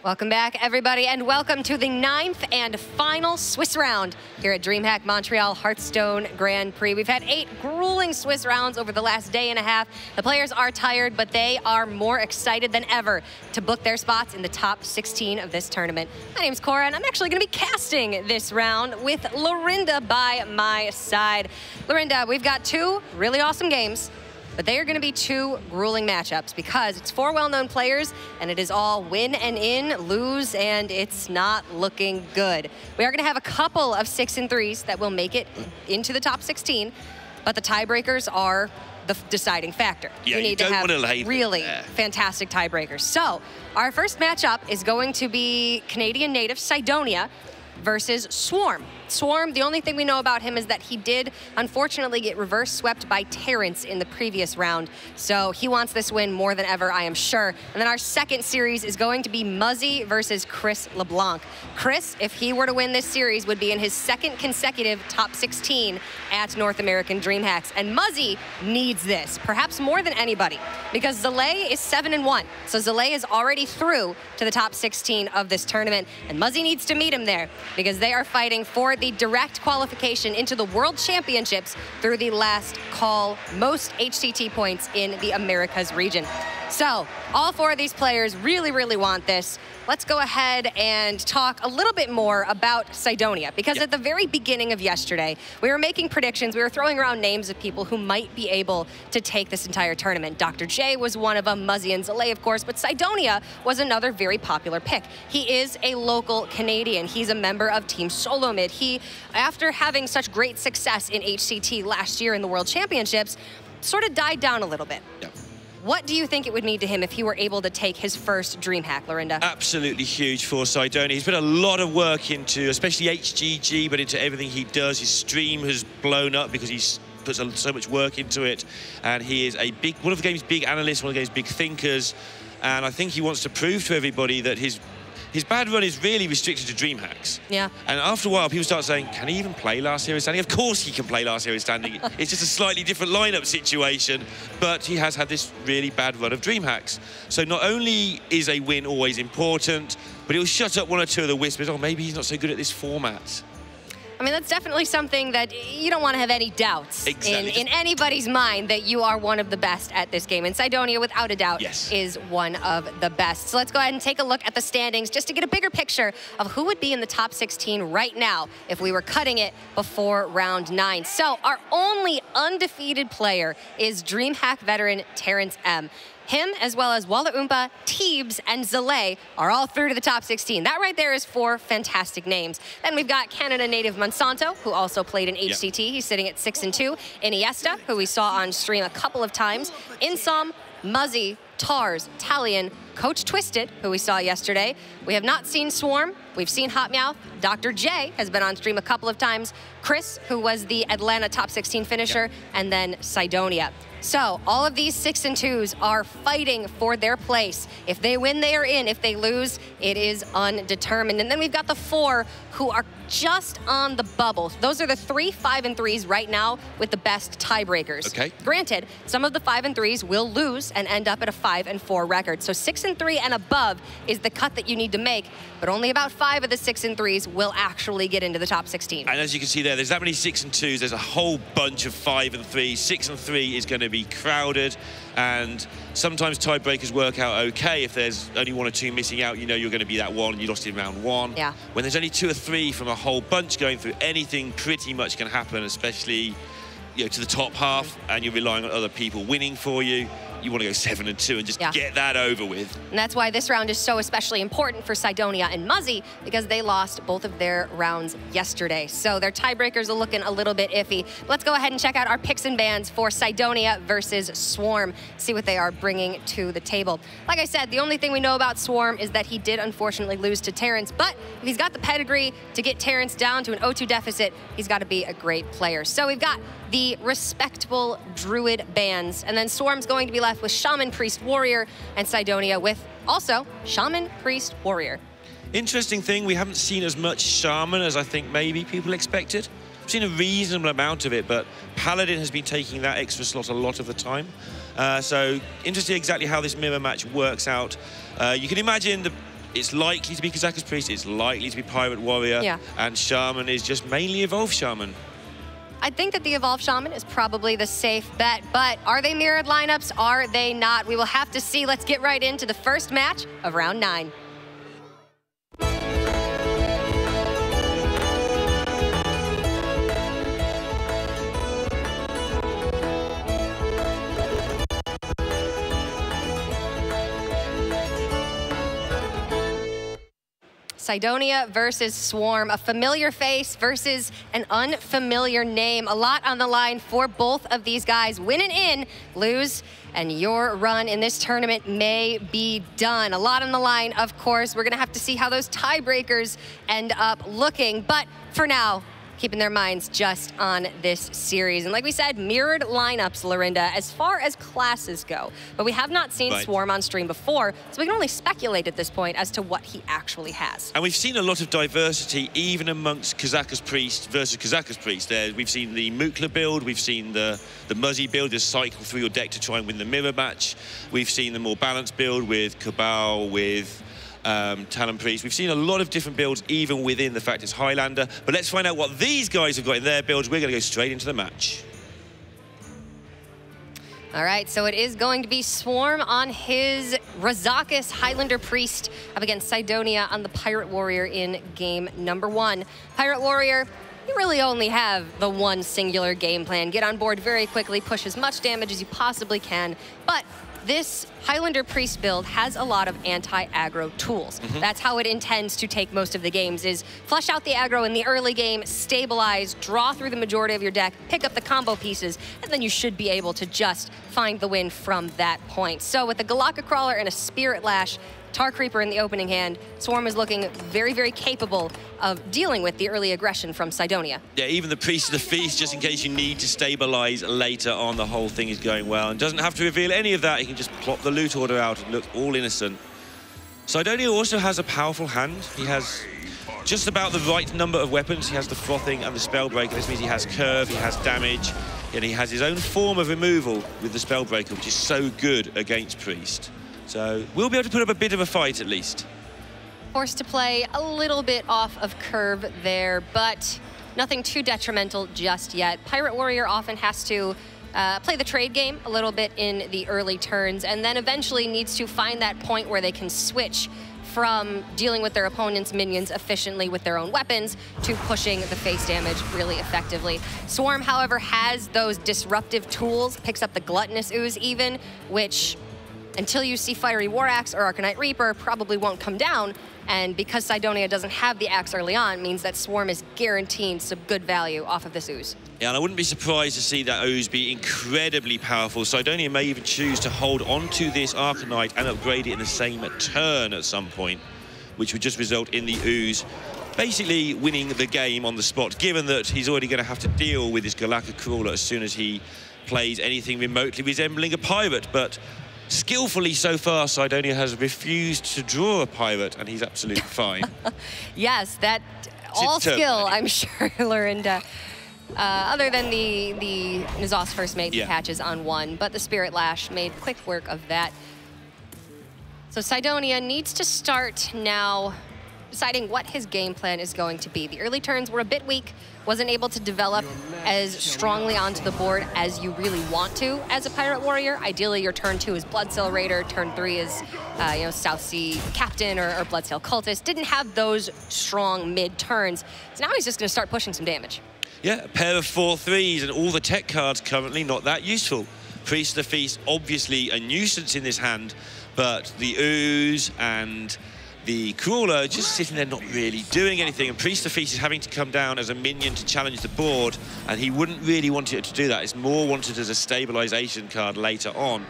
Welcome back, everybody, and welcome to the 9th and final Swiss round here at DreamHack Montreal Hearthstone Grand Prix. We've had 8 grueling Swiss rounds over the last day and a half. The players are tired, but they are more excited than ever to book their spots in the top 16 of this tournament. My name's Cora, and I'm actually going to be casting this round with Lorinda by my side. Lorinda, we've got 2 really awesome games, but they are going to be 2 grueling matchups because it's 4 well-known players, and it is all win and in, lose, and it's not looking good. We are going to have a couple of 6 and 3s that will make it into the top 16, but the tiebreakers are the deciding factor. Yeah, you need to have really fantastic tiebreakers. So our first matchup is going to be Canadian native Cydonia versus Swarm. Swarm, the only thing we know about him is that he did, unfortunately, get reverse swept by Terrence in the previous round. So he wants this win more than ever, I am sure. And then our second series is going to be Muzzy versus Chris LeBlanc. Chris, if he were to win this series, would be in his 2nd consecutive top 16 at North American DreamHacks. And Muzzy needs this, perhaps more than anybody, because Zalay is 7-1. So Zalay is already through to the top 16 of this tournament. And Muzzy needs to meet him there because they are fighting for the direct qualification into the World Championships through the last call, most HCT points in the Americas region. So all 4 of these players really, really want this. Let's go ahead and talk a little bit more about Cydonia, because at the very beginning of yesterday, we were making predictions. We were throwing around names of people who might be able to take this entire tournament. Dr. J was one of them, Muzzy and Zalay, of course, but Cydonia was another very popular pick. He is a local Canadian. He's a member of Team Solo Mid. He, after having such great success in HCT last year in the World Championships, sort of died down a little bit. What do you think it would mean to him if he were able to take his first DreamHack, Lorinda? Absolutely huge for Cydonia. He's put a lot of work into, especially HGG, but into everything he does. His stream has blown up because he's put so much work into it. And he is a big, one of the game's big analysts, one of the game's big thinkers. And I think he wants to prove to everybody that his bad run is really restricted to DreamHacks. Yeah. And after a while, people start saying, can he even play Last Hero Standing? Of course he can play Last Hero Standing. It's just a slightly different lineup situation, but he has had this really bad run of DreamHacks. So not only is a win always important, but it'll shut up 1 or 2 of the whispers, oh, maybe he's not so good at this format. I mean, that's definitely something that you don't want to have any doubts in anybody's mind that you are one of the best at this game. And Cydonia, without a doubt, is one of the best. So let's go ahead and take a look at the standings just to get a bigger picture of who would be in the top 16 right now if we were cutting it before round 9. So our only undefeated player is DreamHack veteran Terrence M. Him, as well as Walla Oompa, Teebs, and Zalay are all through to the top 16. That right there is 4 fantastic names. Then we've got Canada native Monsanto, who also played in HCT. He's sitting at 6-2. Iniesta, who we saw on stream a couple of times. Insom, Muzzy, Tars, Talion, Coach Twisted, who we saw yesterday. We have not seen Swarm. We've seen Hot Meowth. Dr. J has been on stream a couple of times. Chris, who was the Atlanta top 16 finisher, and then Cydonia. So all of these 6 and 2s are fighting for their place. If they win, they are in. If they lose, it is undetermined. And then we've got the 4 who are just on the bubble. Those are the 3 5 and 3s right now with the best tiebreakers. Okay. Granted, some of the 5 and 3s will lose and end up at a 5 and 4 record. So 6 and 3 and above is the cut that you need to make, but only about 5 of the 6 and 3s will actually get into the top 16. And as you can see there's that many 6 and 2s. There's a whole bunch of 5 and 3s. 6 and 3 is going to be crowded, and sometimes tiebreakers work out okay. If there's only 1 or 2 missing out, you know you're going to be that one. You lost in round 1. Yeah. When there's only 2 or 3 from a whole bunch going through, anything pretty much can happen, especially to the top half, and you're relying on other people winning for you. You want to go 7 and 2 and just get that over with. And that's why this round is so especially important for Cydonia and Muzzy, because they lost both of their rounds yesterday. So their tiebreakers are looking a little bit iffy. But let's go ahead and check out our picks and bans for Cydonia versus Swarm, see what they are bringing to the table. Like I said, the only thing we know about Swarm is that he did unfortunately lose to Terrence, but if he's got the pedigree to get Terrence down to an 0-2 deficit, he's got to be a great player. So we've got the respectable Druid bans, and then Swarm's going to be left with Shaman, Priest, Warrior, and Cydonia with also Shaman, Priest, Warrior. Interesting thing, we haven't seen as much Shaman as I think maybe people expected. We've seen a reasonable amount of it, but Paladin has been taking that extra slot a lot of the time. So interesting exactly how this mirror match works out. You can imagine It's likely to be Kazakus Priest, it's likely to be Pirate Warrior, and Shaman is just mainly Evolved Shaman. I think that the Evolved Shaman is probably the safe bet, but are they mirrored lineups? Are they not? We will have to see. Let's get right into the first match of round 9. Cydonia versus Swarm, a familiar face versus an unfamiliar name. A lot on the line for both of these guys. Win and in, lose, and your run in this tournament may be done. A lot on the line, of course. We're gonna have to see how those tiebreakers end up looking. But for now, keeping their minds just on this series. And like we said, mirrored lineups, Lorinda, as far as classes go. But we have not seen Swarm on stream before, so we can only speculate at this point as to what he actually has. And we've seen a lot of diversity even amongst Kazakus Priest versus Kazakus Priest. We've seen the Mukla build, we've seen the Muzzy build, just cycle through your deck to try and win the mirror match. We've seen the more balanced build with Cabal, with Talon Priest. We've seen a lot of different builds even within the fact it's Highlander, but let's find out what these guys have got in their builds. We're going to go straight into the match. All right, so it is going to be Swarm on his Razakis Highlander Priest up against Cydonia on the Pirate Warrior in game number 1. Pirate Warrior, you really only have the one singular game plan. Get on board very quickly, push as much damage as you possibly can, but this Highlander Priest build has a lot of anti-aggro tools. That's how it intends to take most of the games, is flush out the aggro in the early game, stabilize, draw through the majority of your deck, pick up the combo pieces, and then you should be able to just find the win from that point. So with the Galaka Crawler and a Spirit Lash, Tar Creeper in the opening hand, Swarm is looking very, very capable of dealing with the early aggression from Cydonia. Yeah, even the Priest of the Feast, just in case you need to stabilize later on, the whole thing is going well. And doesn't have to reveal any of that, he can just plop the loot order out and look all innocent. Cydonia also has a powerful hand. He has just about the right number of weapons. He has the Frothing and the Spellbreaker. This means he has curve, he has damage, and he has his own form of removal with the Spellbreaker, which is so good against Priest. So we'll be able to put up a bit of a fight at least. Forced to play a little bit off of curve there, but nothing too detrimental just yet. Pirate Warrior often has to play the trade game a little bit in the early turns, and then eventually needs to find that point where they can switch from dealing with their opponent's minions efficiently with their own weapons to pushing the face damage really effectively. Swarm, however, has those disruptive tools, picks up the Gluttonous Ooze even, which until you see Fiery War Axe or Arcanite Reaper probably won't come down. And because Cydonia doesn't have the axe early on, means that Swarm is guaranteed some good value off of this ooze. Yeah, and I wouldn't be surprised to see that ooze be incredibly powerful. Cydonia may even choose to hold onto this Arcanite and upgrade it in the same turn at some point, which would just result in the ooze basically winning the game on the spot, given that he's already going to have to deal with his Galaka Crawler as soon as he plays anything remotely resembling a pirate. But skillfully so far, Cydonia has refused to draw a pirate, and he's absolutely fine. Yes, that all skill, I'm sure, Lorinda. Other than the N'Zoth First Mate patches on 1, but the Spirit Lash made quick work of that. So Cydonia needs to start now deciding what his game plan is going to be. The early turns were a bit weak, wasn't able to develop as strongly onto the board as you really want to as a Pirate Warrior. Ideally, your turn 2 is Bloodsail Raider, turn 3 is South Sea Captain or Bloodsail Cultist. Didn't have those strong mid-turns, so now he's just going to start pushing some damage. Yeah, a pair of 4/3s and all the tech cards currently not that useful. Priest of the Feast, obviously a nuisance in this hand, but the ooze and the Crawler just sitting there not really doing anything, and Priest of the Feast is having to come down as a minion to challenge the board, and he wouldn't really want it to do that. It's more wanted as a stabilization card later on,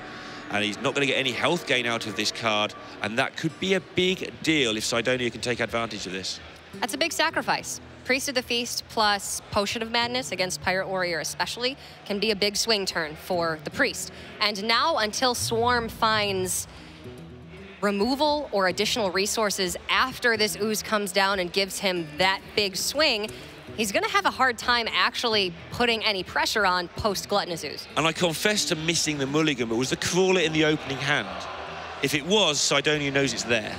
and he's not going to get any health gain out of this card, and that could be a big deal if Cydonia can take advantage of this. That's a big sacrifice. Priest of the Feast plus Potion of Madness against Pirate Warrior especially can be a big swing turn for the Priest. And now until Swarm finds removal or additional resources after this ooze comes down and gives him that big swing, he's going to have a hard time actually putting any pressure on post-Gluttonous Ooze. And I confess to missing the mulligan, but was the Crawler in the opening hand? If it was, Cydonia knows it's there.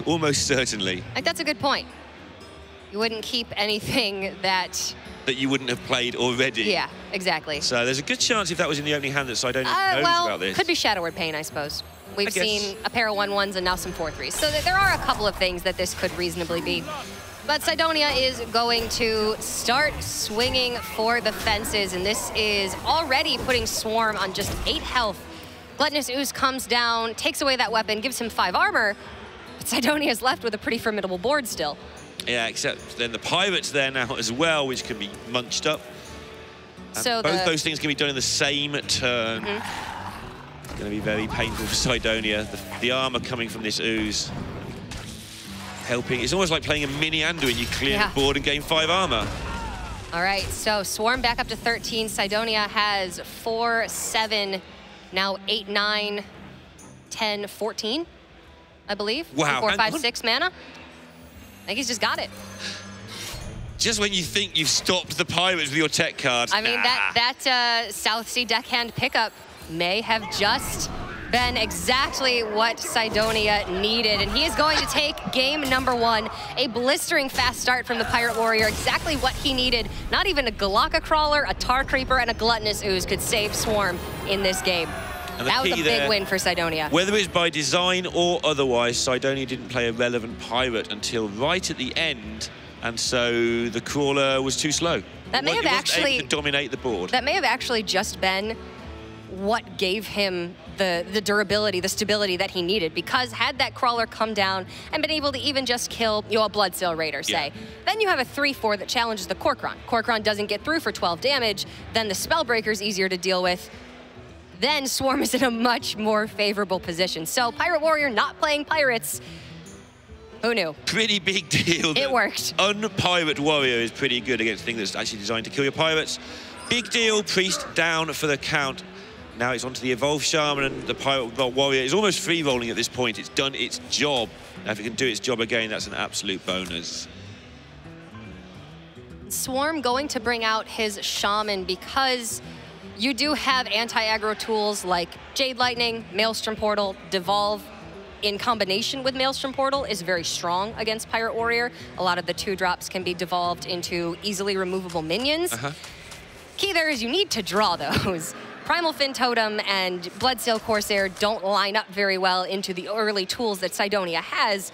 Almost certainly. Like, that's a good point. You wouldn't keep anything that you wouldn't have played already. Yeah, exactly. So there's a good chance if that was in the opening hand that Cydonia knows about this. Could be Shadow Word Pain, I suppose. We've seen a pair of 1/1s and now some 4/3s. So there are a couple of things that this could reasonably be. But Cydonia is going to start swinging for the fences, and this is already putting Swarm on just 8 health. Gluttonous Ooze comes down, takes away that weapon, gives him 5 armor, but Cydonia is left with a pretty formidable board still. Yeah, except then the Pirate's there now as well, which can be munched up. So both those things can be done in the same turn. It's going to be very painful for Cydonia. The armor coming from this Ooze. Helping. It's almost like playing a mini Anduin. You clear the board and gain 5 armor. All right, so Swarm back up to 13. Cydonia has 4, 7, now 8, 9, 10, 14, I believe. Wow. 4, 5, 6 mana. I think he's just got it. Just when you think you've stopped the Pirates with your tech cards. I mean, that South Sea deckhand pickup may have just been exactly what Cydonia needed, and he is going to take game number 1. A blistering fast start from the Pirate Warrior, exactly what he needed. Not even a Galaka Crawler, a Tar Creeper, and a Gluttonous Ooze could save Swarm in this game. That was a big win for Cydonia. Whether it's by design or otherwise, Cydonia didn't play a relevant Pirate until right at the end, and so the Crawler was too slow. That may have actually able to dominate the board. That may have actually just been what gave him the durability, the stability that he needed, because had that Crawler come down and been able to even just kill, a Bloodsail Raider, say, then you have a 3/4 that challenges the Kor'kron. Kor'kron doesn't get through for 12 damage, then the Spellbreaker's easier to deal with. Then Swarm is in a much more favorable position. So Pirate Warrior not playing Pirates, who knew? Pretty big deal. It worked. Pirate Warrior is pretty good against things that's actually designed to kill your pirates. Big deal, Priest down for the count. Now it's onto the Evolved Shaman, and the Pirate Warrior is almost free rolling at this point. It's done its job. Now if it can do its job again, that's an absolute bonus. Swarm going to bring out his Shaman because you do have anti-aggro tools like Jade Lightning, Maelstrom Portal, Devolve. In combination with Maelstrom Portal is very strong against Pirate Warrior. A lot of the 2-drops can be devolved into easily removable minions. Key there is you need to draw those. Primal Fin Totem and Bloodsail Corsair don't line up very well into the early tools that Cydonia has.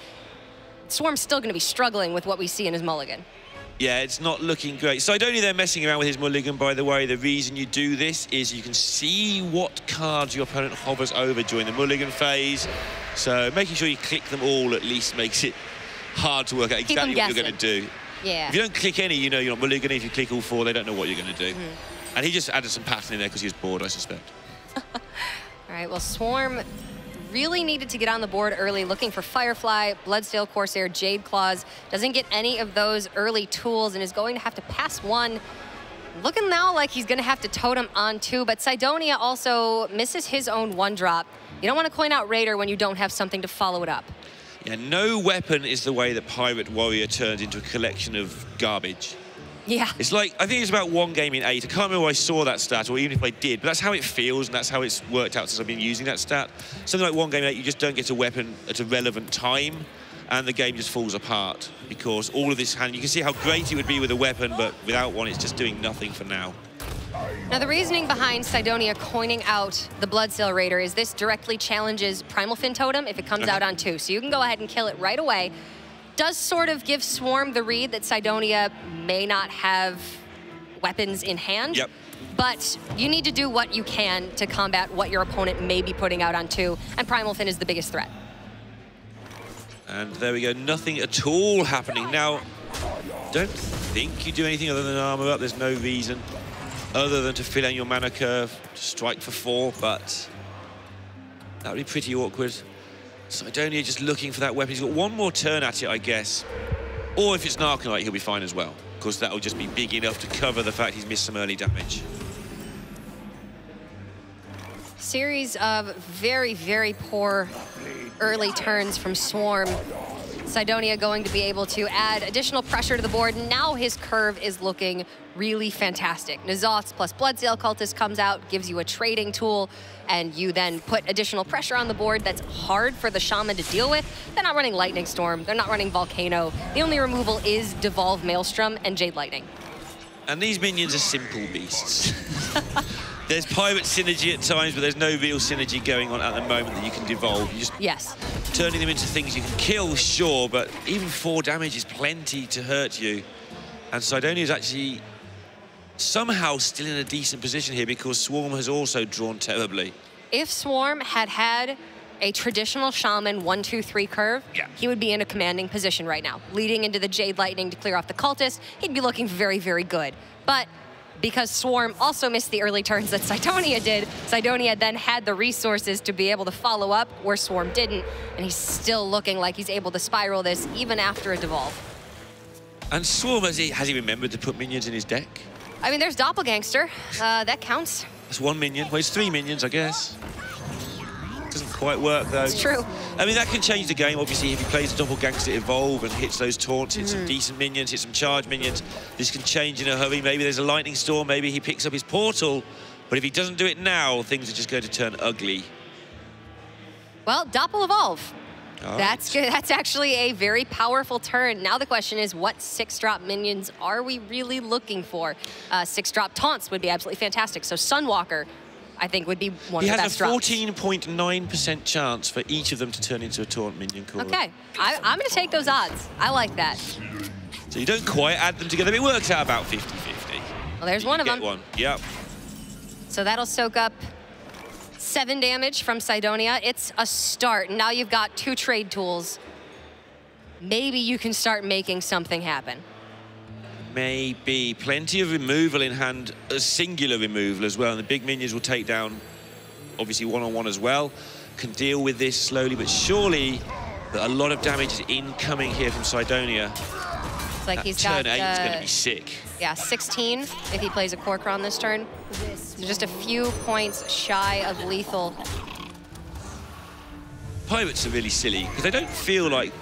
Swarm's still going to be struggling with what we see in his mulligan. Yeah, it's not looking great. Cydonia there messing around with his mulligan, by the way. The reason you do this is you can see what cards your opponent hovers over during the mulligan phase. So making sure you click them all at least makes it hard to work out exactly what you're going to do. Yeah. If you don't click any, you know you're not mulligan. If you click all 4, they don't know what you're going to do. And he just added some pattern in there because he was bored, I suspect. All right, well, Swarm really needed to get on the board early, looking for Firefly, Bloodsail Corsair, Jade Claws. Doesn't get any of those early tools and is going to have to pass 1. Looking now like he's going to have to totem on 2, but Cydonia also misses his own 1-drop. You don't want to coin out Raider when you don't have something to follow it up. Yeah, no weapon is the way that Pirate Warrior turns into a collection of garbage. Yeah. It's like, I think it's about 1 game in 8. I can't remember where I saw that stat, or even if I did, but that's how it feels, and that's how it's worked out since I've been using that stat. Something like 1 game in 8, you just don't get a weapon at a relevant time, and the game just falls apart, because all of this hand, you can see how great it would be with a weapon, but without one, it's just doing nothing for now. Now, the reasoning behind Cydonia coining out the Bloodsail Raider is this directly challenges Primal Fin Totem if it comes out on 2. So you can go ahead and kill it right away. Does sort of give Swarm the read that Cydonia may not have weapons in hand. But you need to do what you can to combat what your opponent may be putting out on 2, and Primal Fin is the biggest threat. And there we go, nothing at all happening. Now, don't think you do anything other than armor up. There's no reason other than to fill in your mana curve, strike for 4, but that would be pretty awkward. Cydonia just looking for that weapon. He's got 1 more turn at it, I guess. Or if it's Narcanite, he'll be fine as well, because that'll just be big enough to cover the fact he's missed some early damage. Series of very, very poor early turns from Swarm. Cydonia going to be able to add additional pressure to the board. Now his curve is looking really fantastic. N'Zoth's plus Bloodsail Cultist comes out, gives you a trading tool, and you then put additional pressure on the board that's hard for the Shaman to deal with. They're not running Lightning Storm, they're not running Volcano. The only removal is Devolve Maelstrom and Jade Lightning. And these minions are simple beasts. There's pirate synergy at times, but there's no real synergy going on at the moment that you can devolve. You just turning them into things you can kill, sure, but even 4 damage is plenty to hurt you. And Cydonia is actually somehow still in a decent position here because Swarm has also drawn terribly. If Swarm had a traditional Shaman 1-2-3 curve, he would be in a commanding position right now. Leading into the Jade Lightning to clear off the Cultist, he'd be looking very, very good. But because Swarm also missed the early turns that Cydonia did, Cydonia then had the resources to be able to follow up where Swarm didn't, and he's still looking like he's able to spiral this even after a devolve. And Swarm, has he remembered to put minions in his deck? I mean, there's Doppelgangster. That counts. That's 1 minion. Well, it's 3 minions, I guess. Doesn't quite work, though. It's true. I mean, that can change the game, obviously, if he plays a Doppelgangster Evolve and hits those taunts, hits some decent minions, hits some charge minions. This can change in a hurry. Maybe there's a Lightning Storm, maybe he picks up his Portal. But if he doesn't do it now, things are just going to turn ugly. Well, Doppel Evolve. That's good. That's actually a very powerful turn. Now the question is, what 6-drop minions are we really looking for? 6-drop taunts would be absolutely fantastic. So Sunwalker, I think, would be one of the best drops. He has a 14.9% chance for each of them to turn into a taunt minion caller. Okay, I'm going to take those odds. I like that. So you don't quite add them together. It works out about 50-50. Well, there's one of them. Get one, yep. So that'll soak up 7 damage from Cydonia. It's a start. Now you've got 2 trade tools. Maybe you can start making something happen. Maybe. Plenty of removal in hand, a singular removal as well, and the big minions will take down, obviously, one-on-one as well. Can deal with this slowly but surely, but a lot of damage is incoming here from Cydonia. It's like he's got turn 8 is going to be sick. Yeah, 16 if he plays a Kor'kron this turn. Just a few points shy of lethal. Pirates are really silly because they don't feel like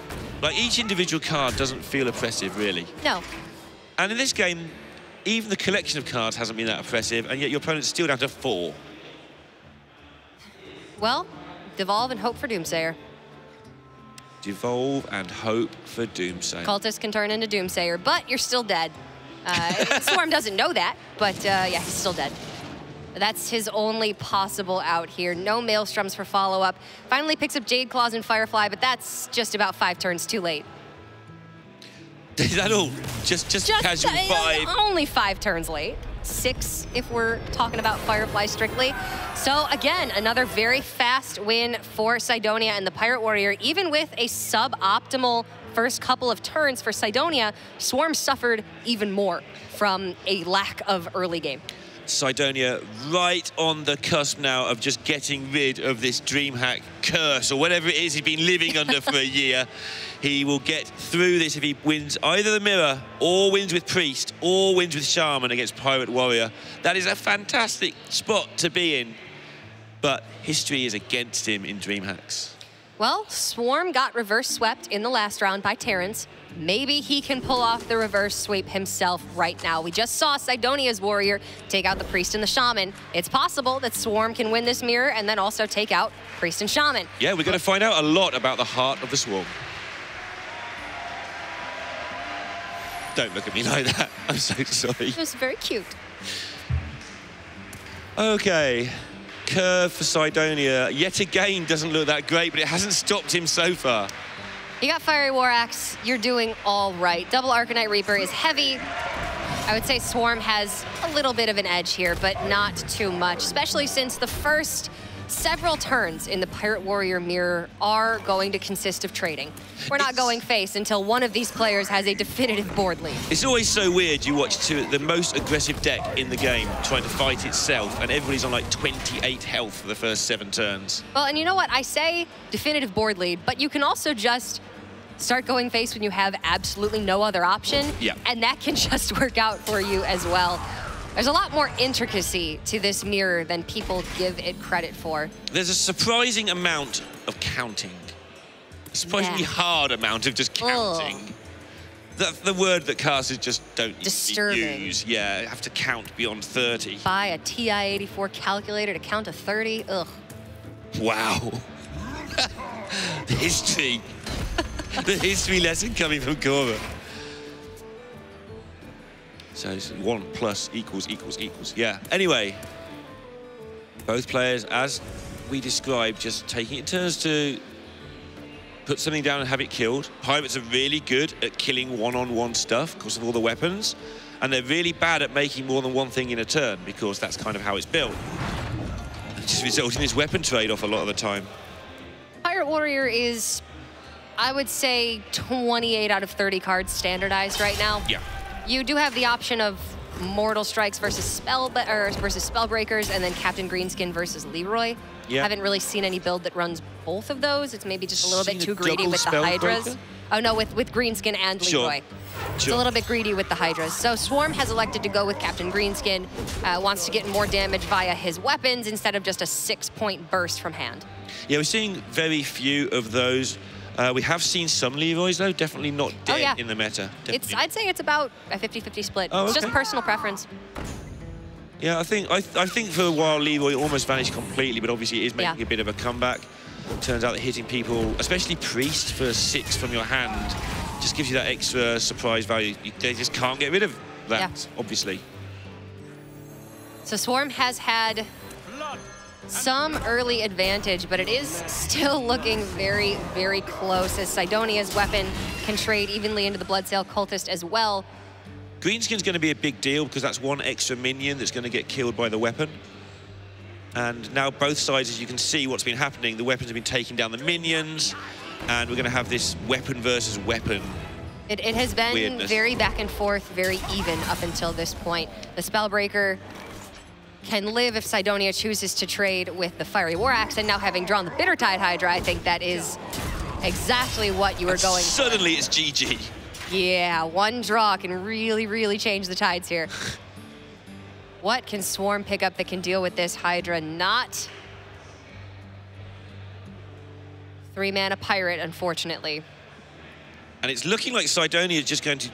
each individual card doesn't feel oppressive, really. No. And in this game, even the collection of cards hasn't been that oppressive, and yet your opponent's still down to 4. Well, devolve and hope for Doomsayer. Devolve and hope for Doomsayer. Cultist can turn into Doomsayer, but you're still dead. Swarm doesn't know that, but yeah, he's still dead. That's his only possible out here. No Maelstroms for follow-up. Finally picks up Jade Claws and Firefly, but that's just about 5 turns too late. Is that all? Just casual 5? Only 5 turns late. 6 if we're talking about Firefly strictly. So again, another very fast win for Cydonia and the Pirate Warrior. Even with a suboptimal first couple of turns for Cydonia, Swarm suffered even more from a lack of early game. Cydonia right on the cusp now of just getting rid of this DreamHack curse or whatever it is he's been living under for a year. He will get through this if he wins either the Mirror or wins with Priest or wins with Shaman against Pirate Warrior. That is a fantastic spot to be in, but history is against him in DreamHacks. Well, Swarm got reverse swept in the last round by Terrans. Maybe he can pull off the reverse sweep himself right now. We just saw Cydonia's Warrior take out the Priest and the Shaman. It's possible that Swarm can win this mirror and then also take out Priest and Shaman. Yeah, we're going to find out a lot about the heart of the Swarm. Don't look at me like that. I'm so sorry. It was very cute. Okay. Curve for Cydonia. Yet again, doesn't look that great, but it hasn't stopped him so far. You got Fiery War Axe, you're doing all right. Double Arcanite Reaper is heavy. I would say Swarm has a little bit of an edge here, but not too much, especially since the first several turns in the Pirate Warrior mirror are going to consist of trading. We're not going face until one of these players has a definitive board lead. It's always so weird. You watch the most aggressive deck in the game trying to fight itself, and everybody's on like 28 health for the first 7 turns. Well, and you know what? I say definitive board lead, but you can also just start going face when you have absolutely no other option, and that can just work out for you as well. There's a lot more intricacy to this mirror than people give it credit for. There's a surprising amount of counting. surprisingly hard amount of just counting. That's the word that casters just don't Disturbing. use. Yeah, you have to count beyond 30. Buy a TI-84 calculator to count to 30. Ugh. Wow. The history. The history lesson coming from Cora. So it's 1 + equals. Yeah. Anyway, both players, as we described, just taking it in turns to put something down and have it killed. Pirates are really good at killing one-on-one stuff because of all the weapons, and they're really bad at making more than one thing in a turn because that's kind of how it's built. It just results in this weapon trade-off a lot of the time. Pirate Warrior is, I would say, 28 out of 30 cards standardized right now. Yeah. You do have the option of Mortal Strikes versus Spellbreakers, and then Captain Greenskin versus Leroy. Yeah. Haven't really seen any build that runs both of those. It's maybe just a little bit too greedy double with the Hydras. Spellbreaker? Oh no, with Greenskin and Leroy. It's a little bit greedy with the Hydras. So Swarm has elected to go with Captain Greenskin, wants to get more damage via his weapons instead of just a 6-point burst from hand. Yeah, we're seeing very few of those. We have seen some Leroys, though, definitely not dead in the meta. I'd say it's about a 50-50 split. Oh, it's just personal preference. Yeah, I think for a while Leroy almost vanished completely, but obviously it is making a bit of a comeback. Turns out that hitting people, especially Priest for 6 from your hand, just gives you that extra surprise value. They just can't get rid of that, obviously. So Swarm has had some early advantage, but it is still looking very, very close as Cydonia's weapon can trade evenly into the Bloodsail Cultist as well. Greenskin's going to be a big deal because that's 1 extra minion that's going to get killed by the weapon. And now both sides, as you can see what's been happening, the weapons have been taking down the minions, and we're going to have this weapon versus weapon. It has been very back and forth, very even up until this point. The Spellbreaker can live if Cydonia chooses to trade with the Fiery War Axe, and now having drawn the Bittertide Hydra, I think that is exactly what you were going for. Suddenly it's GG. Yeah, 1 draw can really, really change the tides here. What can Swarm pick up that can deal with this Hydra? Not 3-mana Pirate, unfortunately. And it's looking like Cydonia is just going to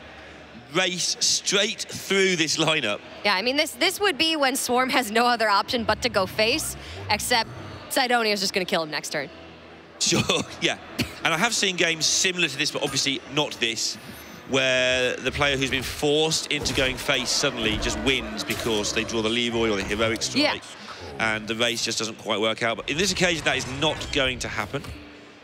race straight through this lineup. Yeah, I mean, this would be when Swarm has no other option but to go face, except Cydonia is just going to kill him next turn. Sure, yeah. And I have seen games similar to this, but obviously not this, where the player who's been forced into going face suddenly just wins because they draw the Leroy or the Heroic Strike, and the race just doesn't quite work out. But in this occasion, that is not going to happen.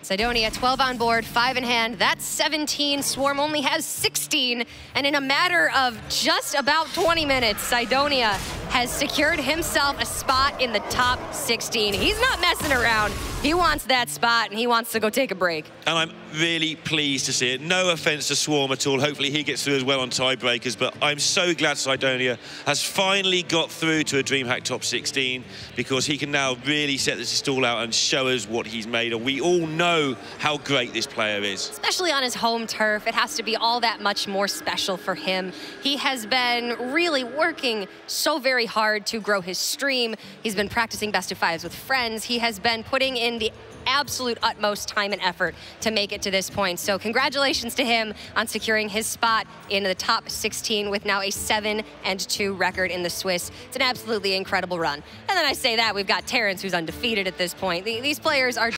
Cydonia, 12 on board, 5 in hand. That's 17. Swarm only has 16. And in a matter of just about 20 minutes, Cydonia has secured himself a spot in the top 16. He's not messing around. He wants that spot, and he wants to go take a break. And I'm really pleased to see it. No offense to Swarm at all. Hopefully he gets through as well on tiebreakers, but I'm so glad Cydonia has finally got through to a DreamHack top 16 because he can now really set this stall out and show us what he's made of. We all know how great this player is. Especially on his home turf, it has to be all that much more special for him. He has been really working so very hard to grow his stream. He's been practicing best of 5s with friends. He has been putting in the absolute utmost time and effort to make it to this point. So congratulations to him on securing his spot in the top 16 with now a 7-2 record in the Swiss. It's an absolutely incredible run. And then I say that, we've got Terrence who's undefeated at this point. These players are